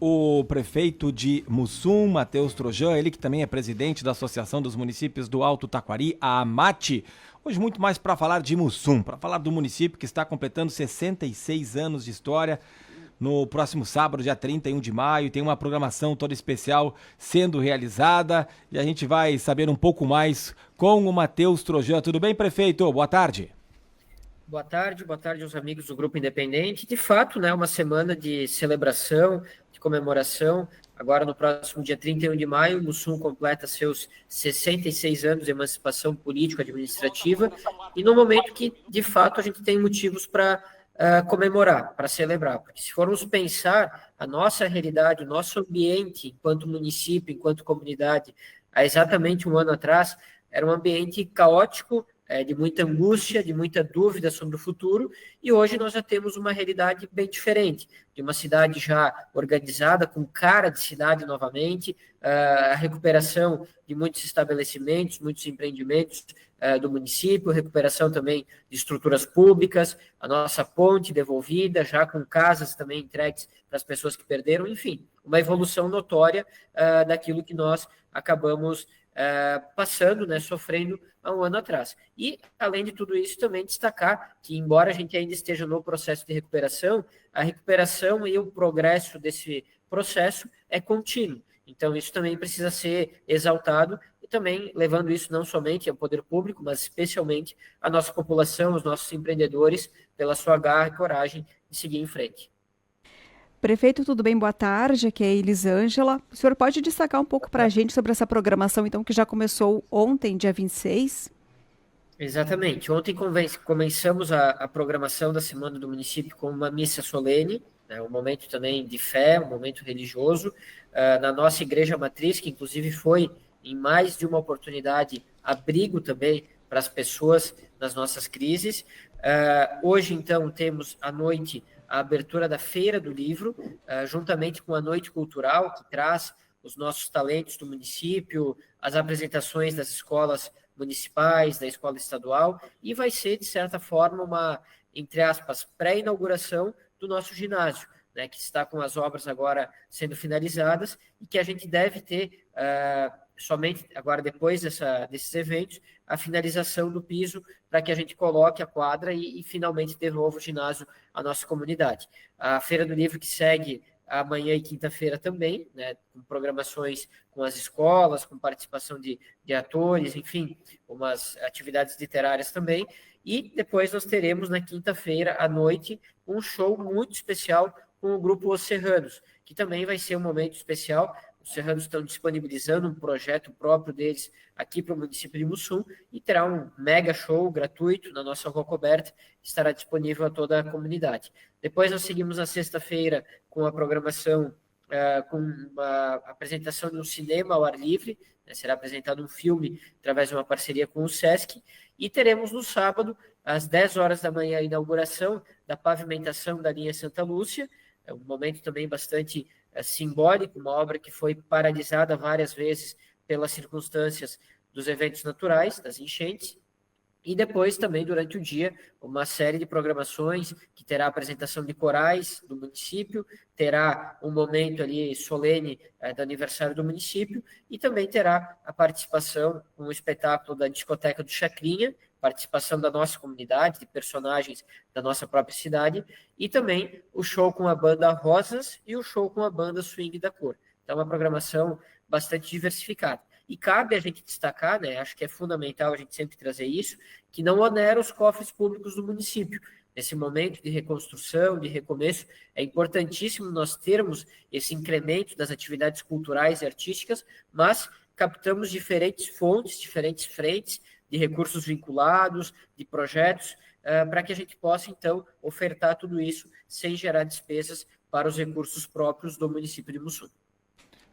O prefeito de Mussum, Matheus Trojan, ele que também é presidente da Associação dos Municípios do Alto Taquari, a AMAT. Hoje muito mais para falar de Mussum, para falar do município que está completando 66 anos de história. No próximo sábado, dia 31 de maio, tem uma programação toda especial sendo realizada e a gente vai saber um pouco mais com o Matheus Trojan. Tudo bem, prefeito? Boa tarde. Boa tarde aos amigos do Grupo Independente. De fato, né, uma semana de celebração, de comemoração. Agora, no próximo dia 31 de maio, o Mussum completa seus 66 anos de emancipação político-administrativa e no momento que, de fato, a gente tem motivos para comemorar, para celebrar. Porque se formos pensar a nossa realidade, o nosso ambiente enquanto município, enquanto comunidade, há exatamente um ano atrás, era um ambiente caótico, de muita angústia, de muita dúvida sobre o futuro, e hoje nós já temos uma realidade bem diferente, de uma cidade já organizada, com cara de cidade novamente, a recuperação de muitos estabelecimentos, muitos empreendimentos do município, recuperação também de estruturas públicas, a nossa ponte devolvida, já com casas também entregues para as pessoas que perderam, enfim, uma evolução notória daquilo que nós acabamos passando, né, sofrendo há um ano atrás. E, além de tudo isso, também destacar que, embora a gente ainda esteja no processo de recuperação, a recuperação e o progresso desse processo é contínuo. Então, isso também precisa ser exaltado e também levando isso não somente ao poder público, mas especialmente à nossa população, aos nossos empreendedores, pela sua garra e coragem de seguir em frente. Prefeito, tudo bem? Boa tarde, aqui é a Elisângela. O senhor pode destacar um pouco para a gente sobre essa programação, então, que já começou ontem, dia 26? Exatamente. Ontem começamos a programação da Semana do Município com uma missa solene, né, um momento também de fé, um momento religioso, na nossa igreja matriz, que inclusive foi, em mais de uma oportunidade, abrigo também para as pessoas nas nossas crises. Hoje, então, temos à noite a abertura da Feira do Livro, juntamente com a Noite Cultural, que traz os nossos talentos do município, as apresentações das escolas municipais, da escola estadual, e vai ser, de certa forma, uma, entre aspas, pré-inauguração do nosso ginásio, né, que está com as obras agora sendo finalizadas e que a gente deve ter somente agora, depois desses eventos, a finalização do piso para que a gente coloque a quadra e finalmente devolva o ginásio à nossa comunidade. A Feira do Livro que segue amanhã e quinta-feira também, né, com programações com as escolas, com participação de atores, enfim, umas atividades literárias também. E depois nós teremos na quinta-feira à noite um show muito especial com o grupo Os Serranos, que também vai ser um momento especial. Os Serranos estão disponibilizando um projeto próprio deles aqui para o município de Mussum e terá um mega show gratuito na nossa rua coberta, que estará disponível a toda a comunidade. Depois nós seguimos na sexta-feira com a programação, com uma apresentação de um cinema ao ar livre, né, será apresentado um filme através de uma parceria com o Sesc, e teremos no sábado, às 10 horas da manhã, a inauguração da pavimentação da linha Santa Lúcia, é um momento também bastante simbólico, uma obra que foi paralisada várias vezes pelas circunstâncias dos eventos naturais, das enchentes, e depois também, durante o dia, uma série de programações que terá a apresentação de corais do município, terá um momento ali solene do aniversário do município e também terá a participação, um espetáculo da discoteca do Chacrinha, participação da nossa comunidade, de personagens da nossa própria cidade, e também o show com a banda Rosas e o show com a banda Swing da Cor. Então, uma programação bastante diversificada. E cabe a gente destacar, né, acho que é fundamental a gente sempre trazer isso, que não onera os cofres públicos do município. Nesse momento de reconstrução, de recomeço, é importantíssimo nós termos esse incremento das atividades culturais e artísticas, mas captamos diferentes fontes, diferentes frentes de recursos vinculados, de projetos, para que a gente possa, então, ofertar tudo isso sem gerar despesas para os recursos próprios do município de Mussum.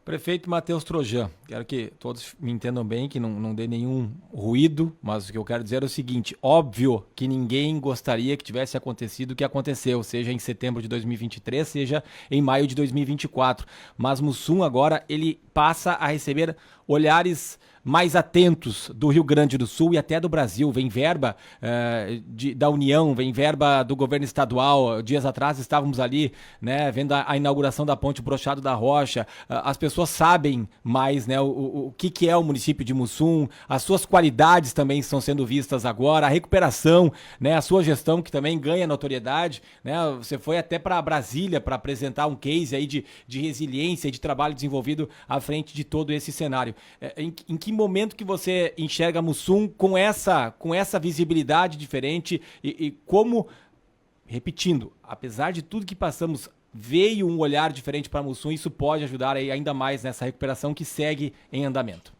Prefeito Matheus Trojan, quero que todos me entendam bem, que não dê nenhum ruído, mas o que eu quero dizer é o seguinte: óbvio que ninguém gostaria que tivesse acontecido o que aconteceu, seja em setembro de 2023, seja em maio de 2024, mas Mussum agora ele passa a receber olhares mais atentos do Rio Grande do Sul e até do Brasil. Vem verba da União, vem verba do governo estadual. Dias atrás estávamos ali, né, vendo a inauguração da Ponte Brochado da Rocha. As pessoas sabem mais, né, o que é o município de Mussum, as suas qualidades também estão sendo vistas agora, a recuperação, né, a sua gestão que também ganha notoriedade, né, você foi até para Brasília para apresentar um case aí de resiliência e de trabalho desenvolvido à frente de todo esse cenário. Em que momento que você enxerga Mussum com essa visibilidade diferente e como, repetindo, apesar de tudo que passamos, veio um olhar diferente para Mussum, isso pode ajudar aí ainda mais nessa recuperação que segue em andamento?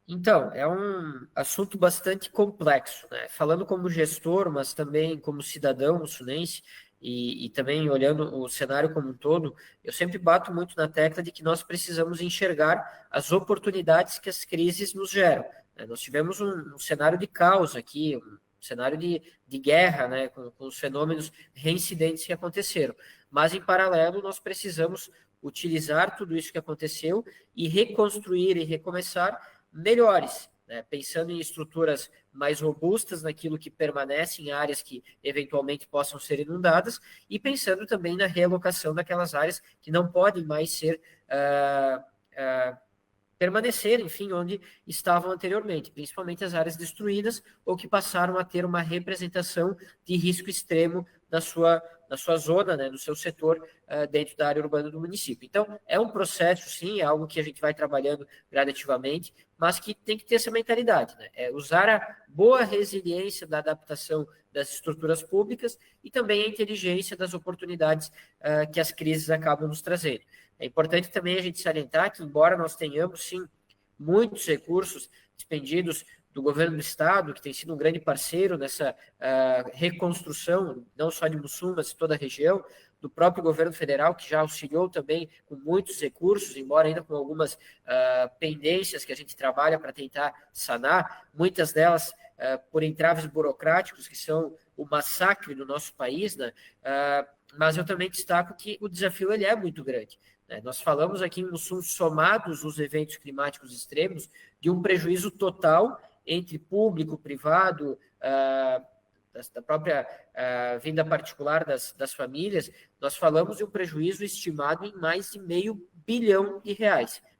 Então, é um assunto bastante complexo, né? Falando como gestor, mas também como cidadão mussunense e também olhando o cenário como um todo, eu sempre bato muito na tecla de que nós precisamos enxergar as oportunidades que as crises nos geram, né? Nós tivemos um cenário de caos aqui, um cenário de guerra, né? Com os fenômenos reincidentes que aconteceram. Mas, em paralelo, nós precisamos utilizar tudo isso que aconteceu e reconstruir e recomeçar melhores, né? Pensando em estruturas mais robustas naquilo que permanece em áreas que eventualmente possam ser inundadas e pensando também na realocação daquelas áreas que não podem mais ser permanecer, enfim, onde estavam anteriormente, principalmente as áreas destruídas ou que passaram a ter uma representação de risco extremo na sua zona, né, no seu setor, dentro da área urbana do município. Então, é um processo, sim, é algo que a gente vai trabalhando gradativamente, mas que tem que ter essa mentalidade, né? É usar a boa resiliência da adaptação das estruturas públicas e também a inteligência das oportunidades que as crises acabam nos trazendo. É importante também a gente salientar que, embora nós tenhamos, sim, muitos recursos despendidos do governo do estado, que tem sido um grande parceiro nessa reconstrução, não só de Mussum, mas de toda a região, do próprio governo federal, que já auxiliou também com muitos recursos, embora ainda com algumas pendências que a gente trabalha para tentar sanar, muitas delas por entraves burocráticos, que são o massacre do nosso país, né? Mas eu também destaco que o desafio ele é muito grande. Nós falamos aqui em Mussum, somados os eventos climáticos extremos, de um prejuízo total entre público, privado, da própria vinda particular das famílias. Nós falamos de um prejuízo estimado em mais de R$500 bilhão,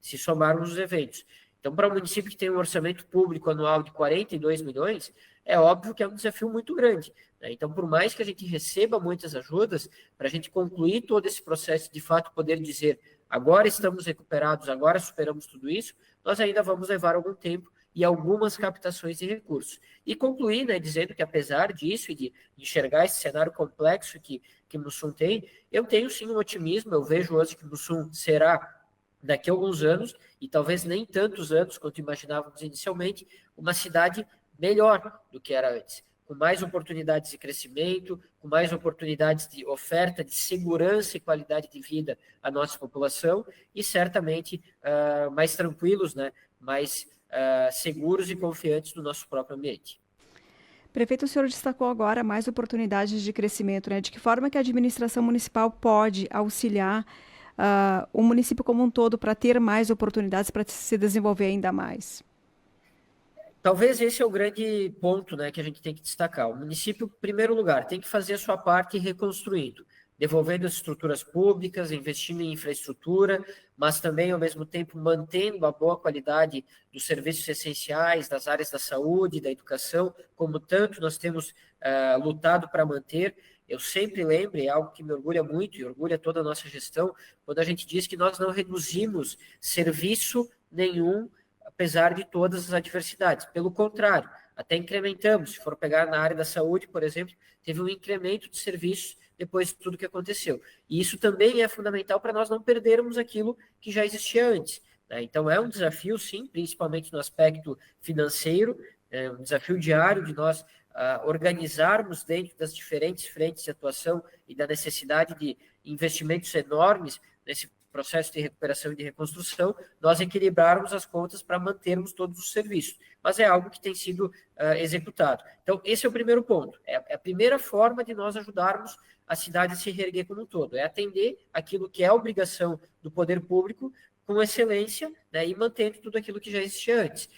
se somarmos os eventos. Então, para um município que tem um orçamento público anual de 42 milhões, é óbvio que é um desafio muito grande, né? Então, por mais que a gente receba muitas ajudas, para a gente concluir todo esse processo, de fato poder dizer, agora estamos recuperados, agora superamos tudo isso, nós ainda vamos levar algum tempo e algumas captações de recursos. E concluir, né, dizendo que apesar disso e de enxergar esse cenário complexo que Mussum tem, eu tenho sim um otimismo, eu vejo hoje que Mussum será, daqui a alguns anos, e talvez nem tantos anos quanto imaginávamos inicialmente, uma cidade melhor do que era antes, com mais oportunidades de crescimento, com mais oportunidades de oferta, de segurança e qualidade de vida à nossa população, e certamente mais tranquilos, né, mais seguros e confiantes no nosso próprio ambiente. Prefeito, o senhor destacou agora mais oportunidades de crescimento, né? De que forma que a administração municipal pode auxiliar o município como um todo para ter mais oportunidades para se desenvolver ainda mais? Talvez esse é o grande ponto, né, que a gente tem que destacar. O município, em primeiro lugar, tem que fazer a sua parte reconstruindo, devolvendo as estruturas públicas, investindo em infraestrutura, mas também, ao mesmo tempo, mantendo a boa qualidade dos serviços essenciais, das áreas da saúde, da educação, como tanto nós temos lutado para manter. Eu sempre lembro, é algo que me orgulha muito e orgulha toda a nossa gestão, quando a gente diz que nós não reduzimos serviço nenhum, apesar de todas as adversidades. Pelo contrário, até incrementamos. Se for pegar na área da saúde, por exemplo, teve um incremento de serviços depois de tudo que aconteceu. E isso também é fundamental para nós não perdermos aquilo que já existia antes, né? Então, é um desafio, sim, principalmente no aspecto financeiro, é um desafio diário de nós organizarmos dentro das diferentes frentes de atuação e da necessidade de investimentos enormes nesse processo de recuperação e de reconstrução, nós equilibrarmos as contas para mantermos todos os serviços. Mas é algo que tem sido executado. Então, esse é o primeiro ponto. É a primeira forma de nós ajudarmos a cidade a se reerguer como um todo. É atender aquilo que é a obrigação do poder público com excelência, né, e mantendo tudo aquilo que já existia antes.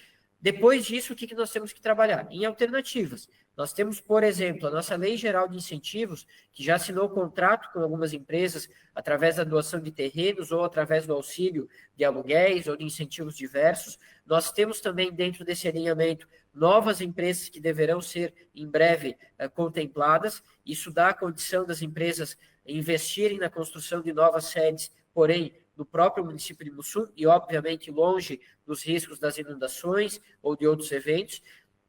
Depois disso, o que nós temos que trabalhar? Em alternativas. Nós temos, por exemplo, a nossa Lei Geral de Incentivos, que já assinou contrato com algumas empresas através da doação de terrenos ou através do auxílio de aluguéis ou de incentivos diversos. Nós temos também, dentro desse alinhamento, novas empresas que deverão ser, em breve, contempladas. Isso dá a condição das empresas investirem na construção de novas sedes, porém, no próprio município de Mussum e, obviamente, longe dos riscos das inundações ou de outros eventos,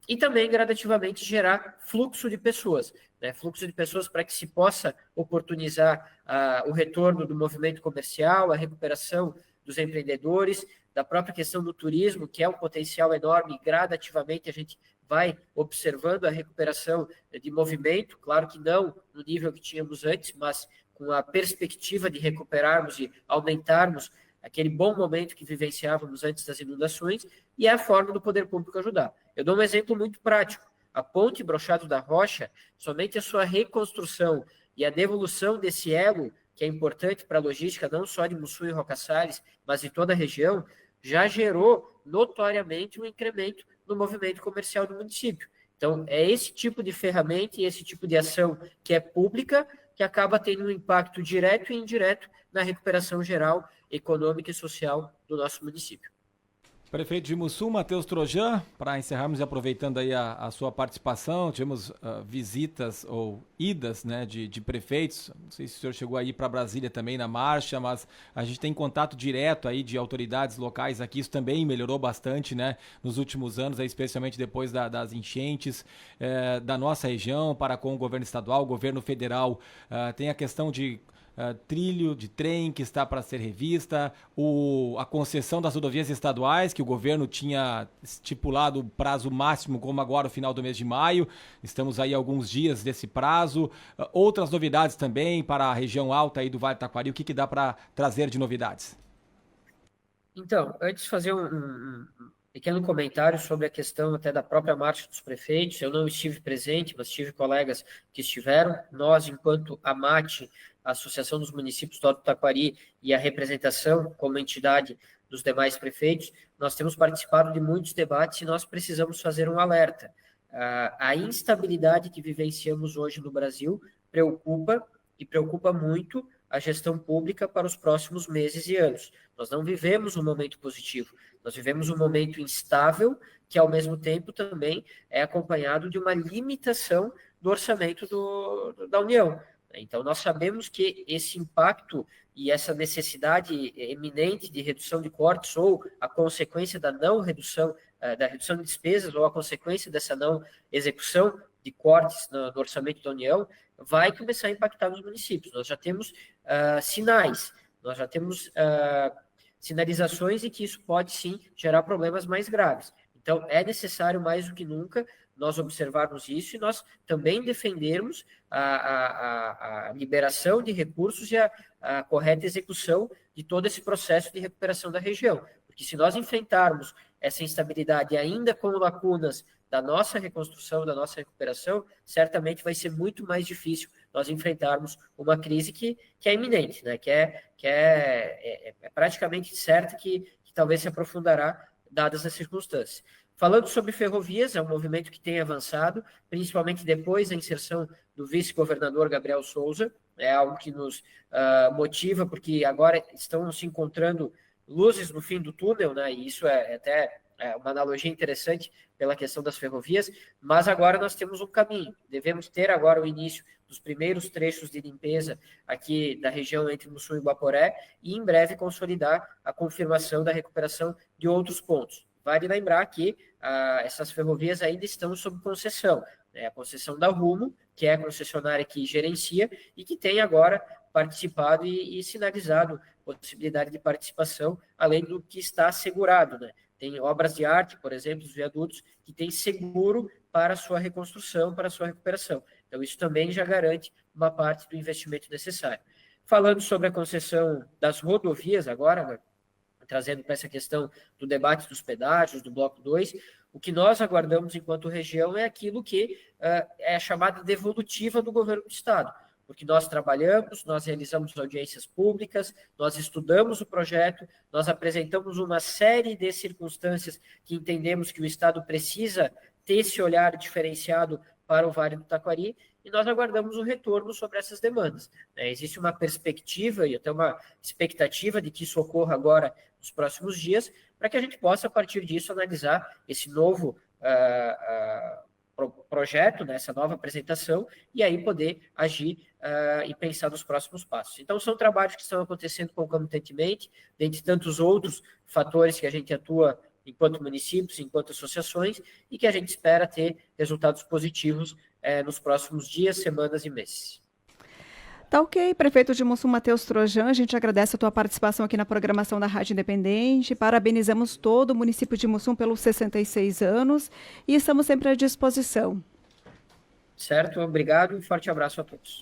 e também, gradativamente, gerar fluxo de pessoas, né? Fluxo de pessoas para que se possa oportunizar o retorno do movimento comercial, a recuperação dos empreendedores, da própria questão do turismo, que é um potencial enorme, e gradativamente a gente vai observando a recuperação de movimento, claro que não no nível que tínhamos antes, mas com a perspectiva de recuperarmos e aumentarmos aquele bom momento que vivenciávamos antes das inundações, e é a forma do poder público ajudar. Eu dou um exemplo muito prático. A ponte Brochado da Rocha, somente a sua reconstrução e a devolução desse elo, que é importante para a logística não só de Mussum e Roca Salles, mas de toda a região, já gerou notoriamente um incremento no movimento comercial do município. Então, é esse tipo de ferramenta e esse tipo de ação que é pública que acaba tendo um impacto direto e indireto na recuperação geral, econômica e social do nosso município. Prefeito de Mussum, Matheus Trojan, para encerrarmos e aproveitando aí a sua participação, tivemos visitas ou idas, né, de prefeitos, não sei se o senhor chegou aí para Brasília também na marcha, mas a gente tem contato direto aí de autoridades locais aqui, isso também melhorou bastante, né, nos últimos anos, aí, especialmente depois das enchentes da nossa região para com o governo estadual, o governo federal, tem a questão de trilho de trem que está para ser revista, a concessão das rodovias estaduais, que o governo tinha estipulado o prazo máximo, como agora o final do mês de maio, estamos aí alguns dias desse prazo, outras novidades também para a região alta aí do Vale do Taquari, o que dá para trazer de novidades? Então, antes de fazer um pequeno comentário sobre a questão até da própria marcha dos prefeitos, eu não estive presente, mas tive colegas que estiveram. Nós, enquanto AMAT, a Associação dos Municípios do Alto Taquari, e a representação como entidade dos demais prefeitos, nós temos participado de muitos debates e nós precisamos fazer um alerta. A instabilidade que vivenciamos hoje no Brasil preocupa, e preocupa muito, a gestão pública para os próximos meses e anos. Nós não vivemos um momento positivo, nós vivemos um momento instável, que ao mesmo tempo também é acompanhado de uma limitação do orçamento da União. Então, nós sabemos que esse impacto e essa necessidade eminente de redução de cortes, ou a consequência da não redução, da redução de despesas, ou a consequência dessa não execução de cortes no orçamento da União, vai começar a impactar nos municípios. Nós já temos sinais, nós já temos sinalizações de que isso pode, sim, gerar problemas mais graves. Então, é necessário, mais do que nunca, nós observarmos isso e nós também defendermos a liberação de recursos e a correta execução de todo esse processo de recuperação da região. Porque se nós enfrentarmos essa instabilidade ainda com lacunas da nossa reconstrução, da nossa recuperação, certamente vai ser muito mais difícil nós enfrentarmos uma crise que é iminente, né? que é praticamente certa que talvez se aprofundará dadas as circunstâncias. Falando sobre ferrovias, é um movimento que tem avançado, principalmente depois da inserção do vice-governador Gabriel Souza, é algo que nos motiva, porque agora estão se encontrando luzes no fim do túnel, né? E isso é até uma analogia interessante pela questão das ferrovias, mas agora nós temos um caminho, devemos ter agora o início dos primeiros trechos de limpeza aqui da região entre Mussum e Guaporé, e em breve consolidar a confirmação da recuperação de outros pontos. Vale lembrar que essas ferrovias ainda estão sob concessão, né? A concessão da Rumo, que é a concessionária que gerencia e que tem agora participado e sinalizado possibilidade de participação, além do que está assegurado, né? Tem obras de arte, por exemplo, os viadutos, que tem seguro para a sua reconstrução, para a sua recuperação. Então, isso também já garante uma parte do investimento necessário. Falando sobre a concessão das rodovias agora, né, trazendo para essa questão do debate dos pedágios, do bloco 2, o que nós aguardamos enquanto região é aquilo que é a chamada devolutiva do governo do Estado. porque nós trabalhamos, nós realizamos audiências públicas, nós estudamos o projeto, nós apresentamos uma série de circunstâncias que entendemos que o Estado precisa ter esse olhar diferenciado para o Vale do Taquari, e nós aguardamos o retorno sobre essas demandas. Existe uma perspectiva e até uma expectativa de que isso ocorra agora nos próximos dias, para que a gente possa, a partir disso, analisar esse novo projeto, né, essa nova apresentação, e aí poder agir e pensar nos próximos passos. Então, são trabalhos que estão acontecendo concomitantemente, dentre tantos outros fatores que a gente atua enquanto municípios, enquanto associações, e que a gente espera ter resultados positivos nos próximos dias, semanas e meses. Tá ok, prefeito de Mussum, Matheus Trojan, a gente agradece a tua participação aqui na programação da Rádio Independente, parabenizamos todo o município de Mussum pelos 66 anos e estamos sempre à disposição. Certo, obrigado e um forte abraço a todos.